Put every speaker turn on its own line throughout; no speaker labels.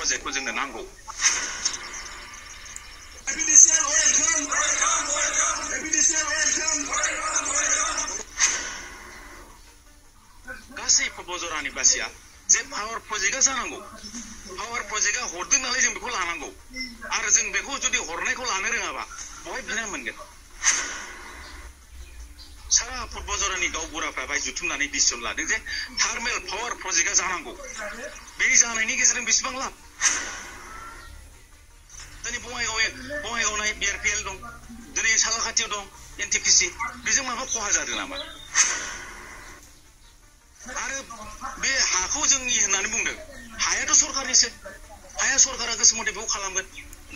प्रजेक्टखौ जोंनो नांगौ गासै फुटबल बासिया जे पावार प्रजेक्टआ जानांगौ पावार प्रजेक्टआ हरदों नालाय जों बेखौ लानांगौ आरो जों बेखौ जुदि हरनायखौ लानो रोङाबा बहाय बिना मोनगोन सारा फुटबल जरानि गावबुराफ्रा बाय जुथुमनानै डिसिसन लादों जे थार्मेल पावार प्रजेक्टआ जानांगौ बेनि जानायनि गेजेरजों बेसेबां लाब दिनै बङाइगावआव नाय बिआरपिएल दं दिनै सालाखाथियाव दं एनटिपिसि बेजों माबा खहा जादों नामा आरो बे हाखौ जोंनि होननानै बुंदों हायाथ' सरखारनिसो हाया सरकारा गोसो मथे बेखौ खालामगोन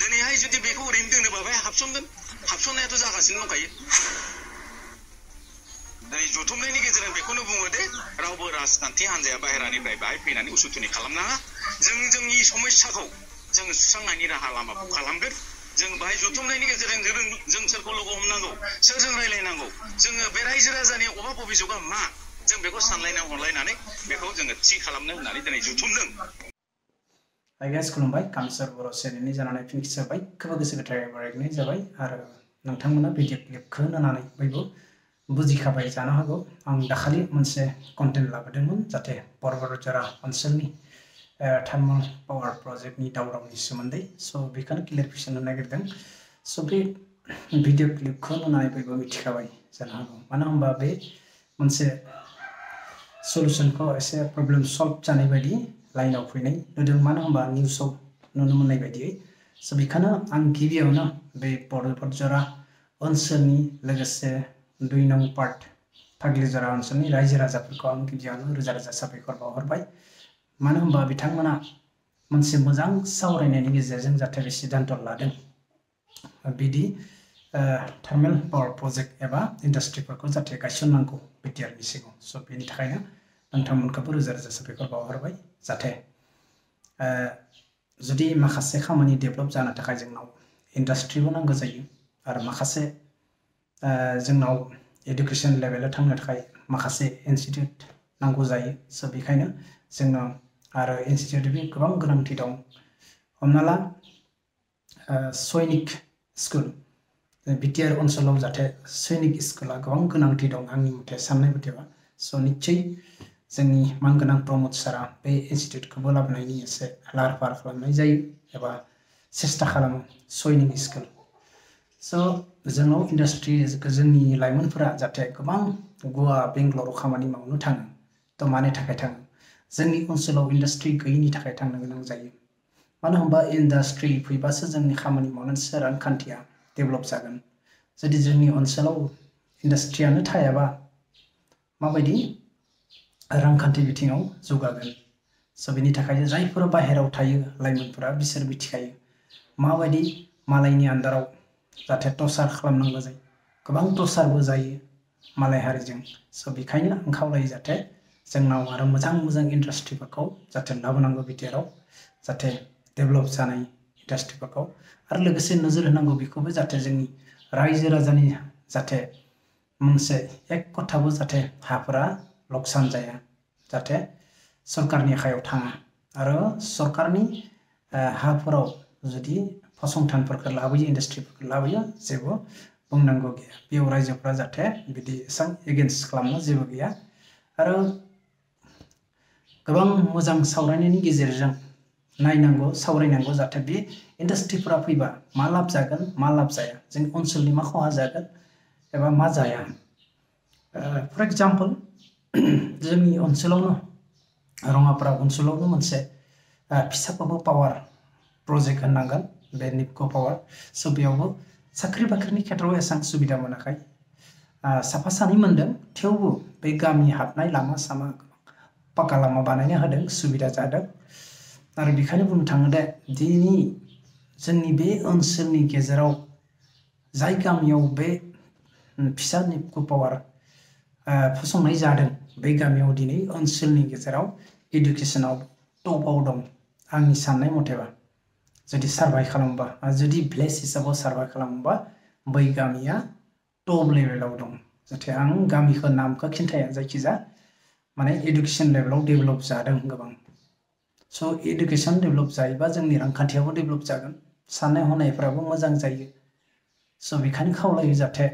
दिनैहाय जुदि बेखौ ओरैनो दोनोबा बेहाय हाबसननायाथ' जागासिनो दंखायो दै जुथुमनायनि गेजेरजों बेखौनो बुङो दे रावबो राजखान्थि हान्जाया बाहेरानिफ्राय बाहाय फैनानै उसुथुनि खालामनाङा जों जोंनि समस्याखौ जों सुस्रांनायनि राहा लामाखौ खालामगोन जों बाहाय जुथुमनायनि गेजेरजों जों सोरखौ लोगो हमनांगौ सोरजों रायलायनांगौ जोङो बे रायजो राजानि अभाब अभिजोगा मा जों बेखौ सानलायना हरलायनानै बेखौ जोङो थि खालामनो होननानै दिनै जुथुमदों
आइगास खुलुमबाय कामसार बर' चेनेलनि जानानै फिन जाबाय खोब गोसो गोथारै बरायनाय जाबाय आरो नोंथांमोना भिडिअ क्लिपखौ नुनानै बयबो बुजिखाबाय जानो हागौ आं दाखालि मोनसे कन्टेन्ट लाबोदोंमोन जाहाथे बरबरजरा ओनसोलनि थार्मेल पावार प्रजेक्टनि दावरावनि सोमोन्दै स' बेखौनो क्लियारफिकेसन होनो नागिरदों स' बे भिडिअ क्लिपखौ नुनानै बयबो मिथिखाबाय जानो हागौ मानो होनबा बे मोनसे सल्युशनखौ एसे प्रब्लेम सल्भ जानाय बायदि लाइनाव फैनाय नुदों मानो होनबा निउसाव नुनो मोननाय बायदियै स' बेखायनो आं गिबियावनो बे बरबरजरा ओनसोलनि लोगोसे 2 नं पार्ट फाग्लिजरा ओनसोलनि रायजो राजाफोरखौ आं गिबियावनो रोजा रोजा साबायखर बावहरबाय मानो होनबा बिथांमोना मोनसे मोजां सावरायनायनि गेजेरजों जाहाथे बे सिद्धान्त लादों बिदि थार्मेल पावार प्रजेक्ट एबा इन्डास्ट्रिफोरखौ जाहाथे गायसननांगौ बिटिआरनि सिगाङाव स' बेनि थाखायनो नोंथांमोनखौबो रोजा रोजा साबायखर बावहरबाय जाहाथे जुदि माखासे खामानि डेभेलप जानो थाखाय जोंनाव इन्डास्ट्रिबो नांगौ जायो आरो माखासे जोंनाव एडुकेशन लेभेलाव थांनो थाखाय माखासे इनस्टिट्यूट नांगौ जायो स' बेखायनो जोंनो आरो इनस्टिट्यूटनि गोबां गोनांथि दं हमना ला सैनिक स्कुल बिटिआर ओनसोलाव जाहाथे सैनिक स्कुला गोबां गोनांथि दं आंनि मथे साननाय मथेबा स' निस्सय जोंनि मानगोनां प्रमद सारा बे इनस्टिट्यूटखौबो लाबोनायनि एसे लाहार फाहार खालामनाय जायो एबा सेस्था खालामो सैनिक स्कुल स' जोंनाव इन्डास्ट्रि जोंनि लाइमोनफोरा जाहाथे गोबां गवा बेंगलराव खामानि मावनो थाङो थ' मानि थाखाय थाङो जोंनि ओनसोलाव इन्डास्ट्रि गैयिनि थाखाय थांनो गोनां जायो मानो होनबा इन्डास्ट्रि फैबासो जोंनि खामानि मावनानैसो रांखान्थिया डेभेलप जागोन जुदि जोंनि ओनसोलाव इन्डास्ट्रियानो थायाबा माबायदि रांखान्थि बिथिङाव जौगागोन स' बेनि थाखायनो जायफोरा बाहेरायाव थायो लाइमोनफोरा बिसोर मिथिखायो माबायदि मालायनि आन्दाराव जाहाथे टर्चार खालामनांगौ जायो गोबां टर्चारबो जायो मालाय हारिजों स' बेखायनो आं खावलायो जाहाथे जोंनाव आरो मोजां मोजां इन्डास्ट्रिफोरखौ जाहाथे लाबोनांगौ बिटिआराव जाहाथे डेभेलप जानाय इन्डास्ट्रिफोरखौ आरो लोगोसे नोजोर होनांगौ बेखौबो जाहाथे जोंनि रायजो राजानि जाहाथे मोनसे एक कथाबो जाहाथे हाफोरा लकसान जाया जाहाथे सरकारनि आखायाव थाङा आरो सरकारनि हाफोराव जुदि फसंथानफोरखौ लाबोयो इन्डास्ट्रिफोरखौ लाबोयो जेबो बुंनांगौ गैया बेयाव रायजोफ्रा जाहाथे बिदि एसां एगेन्स्ट खालामनो जेबो गैया आरो गोबां मोजां सावरायनायनि गेजेरजों नायनांगौ सावरायनांगौ जाहाथे बे इन्डास्ट्रिफोरा फैबा मा लाब जागोन मा लाब जाया जोंनि ओनसोलनि मा खहा जागोन एबा मा जाया फर एग्जाम्पल जोंनि ओनसोलावनो रङापारा ओनसोलावनो मोनसे फिसाबाबो पावार प्रजेक्ट होननांगोन बे निपक' पावार स' बेयावबो साख्रि बाख्रिनि खेथ्रआव एसेबां सुबिदा मोनाखै साफा सानै मोनदों थेवबो बे गामि हाबनाय लामा सामा पाका लामा बानायना होदों सुबिदा जादों आरो बेखायनो बुंनो थाङो दे दिनै जोंनि बे ओनसोलनि गेजेराव जाय गामियाव बे फिसा निपक' पावार फसंनाय जादों बे गामियाव दिनै ओनसोलनि गेजेराव इडुकेसनाव टपआव दं आंनि साननाय मथेबा जुदि सार्भे खालामोबा जुदि भिलेज हिसाबाव सार्भे खालामोबा बै गामिया टप लेभेलाव दं जाहाथे आं गामिखौ नामखौ खिन्थाया जायखिजाया माने इडुकेसन लेभेलाव डेभेलप जादों गोबां स' एडुकेसन डेभेलप जायोबा जोंनि रांखान्थियाबो डेभेलप जागोन साननाय हनायफ्राबो मोजां जायो स' बेखायनो खावलायो जाहाथे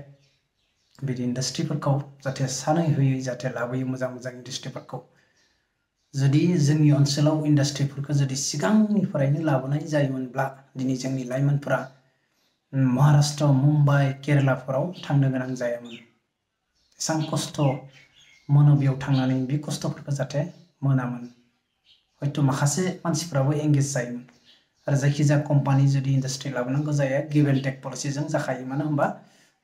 बिदि इन्डास्ट्रिफोरखौ जाहाथे सानै होयै जाहाथे लाबोयो मोजां मोजां इन्डास्ट्रिफोरखौ जुदि जोंनि ओनसोलाव इन्डास्ट्रिफोरखौ जुदि सिगांनिफ्रायनो लाबोनाय जायोमोनब्ला दिनै जोंनि लाइमोनफोरा महाराष्ट्र मुम्बाइ केरेलाफोराव थांनो गोनां जायामोन एसां खस्थ' मोनो बेयाव थांनानै बे खस्थ'फोरखौ जाहाथे मोनामोन हयथ' माखासे मानसिफ्राबो एंगेज जायोमोन आरो जायखिजाया कम्पानि जुदि इन्डास्ट्रि लाबोनांगौ जायो गिभ एन्ड टेक पलिसिजों जाखायो मानो होनबा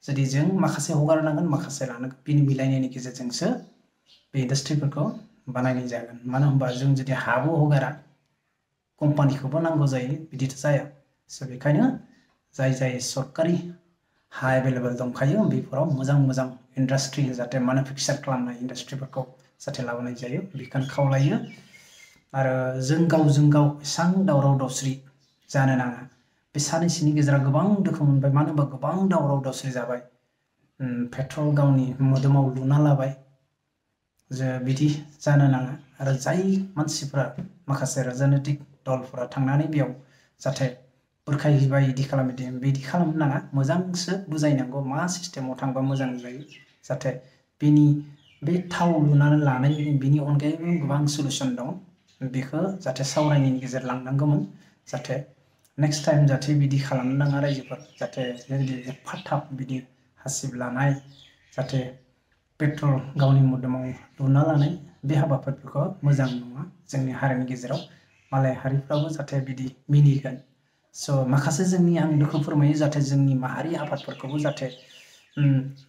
जुदि जों माखासे हगारनांगोन माखासे लानांगोन बिनि मिलायनायनि गेजेरजोंसो बे इन्डास्ट्रिफोरखौ बानायनाय जागोन मानो होनबा जों जुदि हाबो हगारा कम्पानिखौबो नांगौ जायो बिदिथ' जाया स' बेखायनो जाय सरकारि हा एभेलेबल दंखायो बेफोराव मोजां मोजां इन्डास्ट्रि जाहाथे मैन्युफेक्चार खालामनाय इन्डास्ट्रिफोरखौ जाहाथे लाबोनाय जायो बेखौनो खावलायो आरो जों गावजों गाव एसां दावराव दावस्रि जानो नाङा बे सानैसोनि गेजेराव गोबां दुखु मोनबाय मानो होनबा गोबां दावराव दावस्रि जाबाय पेट्रल गावनि मोदोमाव लुना लाबाय जे बिदि जानो नाङा आरो जाय मानसिफ्रा माखासे राजनैतिक दलफोरा थांनानै बेयाव जाहाथे बुरखायहैबाय बिदि खालामदों बिदि खालामनो नाङा मोजांसो बुजायनांगौ मा सिस्टेमाव थांबा मोजां जायो जाहाथे बिनि बे थाव लुनानै लानाय बिनि अनगायैबो गोबां सलुसन दं बेखौ जाहाथे सावरायनायनि गेजेर लांनांगौमोन जाहाथे नेक्स्ट टाइम जाहाथे बिदि खालामनो नाङा रायजोफोर जाहाथे बिदि एफा थाब बिदि हासिब लानाय जाहाथे पेट्रल गावनि मोदोमाव लुना लानाय बे हाबाफारिफोरखौ मोजां नङा जोंनि हारिनि गेजेराव मालाय हारिफ्राबो जाहाथे बिदि मिनिगोन स' माखासे जोंनि आं दुखु फोरमायो जाहाथे जोंनि माहारि आफादफोरखौबो जाहाथे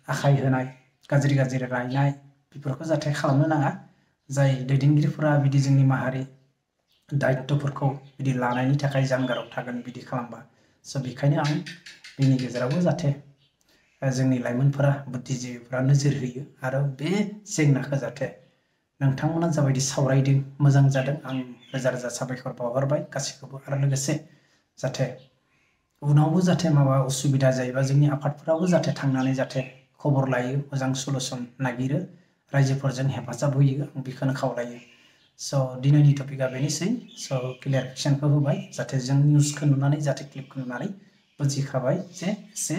आखाय होनाय गाज्रि गाज्रि रायनाय बेफोरखौ जाहाथे खालामनो नाङा जाय दैदेनगिरिफोरा बिदि जोंनि माहारि दायित्वफोरखौ बिदि लानायनि थाखाय जानगाराव थागोन बिदि खालामबा स' बेखायनो आं बेनि गेजेरावबो जाहाथे जोंनि लाइमोनफोरा बुद्धिजीबिफोरा नोजोर होयो आरो बे जेंनाखौ जाहाथे नोंथांमोना जाबायदि सावरायदों मोजां जादों आं रोजा रोजा साबायखर बावहरबाय गासैखौबो आरो लोगोसे जाहाथे उनावबो जाहाथे माबा उसुबिदा जायोबा जोंनि आफादफोराबो जाहाथे थांनानै जाहाथे खबर लायो मोजां सलुसन नागिरो रायजोफोरजों हेफाजाब होयो आं बेखौनो खावलायो स' दिनैनि टपिकआ बेनोसै स' क्लियारिफिकेसनखौ होबाय जाहाथे जों निउसखौ नुनानै जाहाथे क्लिपखौ नुनानै बुजिखाबाय जे एसे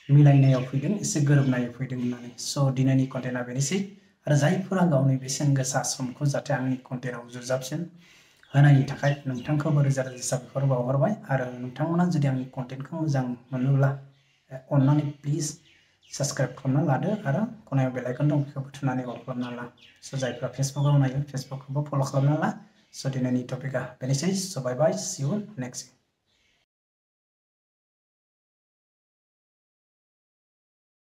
मिलायनायाव फैदों एसे गोरोबनायाव फैदों होननानै स' दिनैनि कन्टेन्टआ बेनोसै आरो जायफोरा गावनि बेसेन गोसा समखौ जाहाथे आंनि कन्टेन्टआव जुजाबसिन होनायनि थाखाय नोंथांखौबो रोजा रोजा साबायखर बावहरबाय आरो नोंथांमोना जुदि आंनि कन्टेन्टखौ मोजां मोनोब्ला अन्नानै प्लिज साबस्क्राइब खालामना लादो आरो खनायाव बेल आइकन दं बेखौबो थुनानै अल खालामना ला स' जायफ्रा फेसबुकआव नायो फेसबुकखौबो फल' खालामना ला स' दिनैनि टपिकआ बेनोसै स' बाय बाय सि इउ नेक्स्ट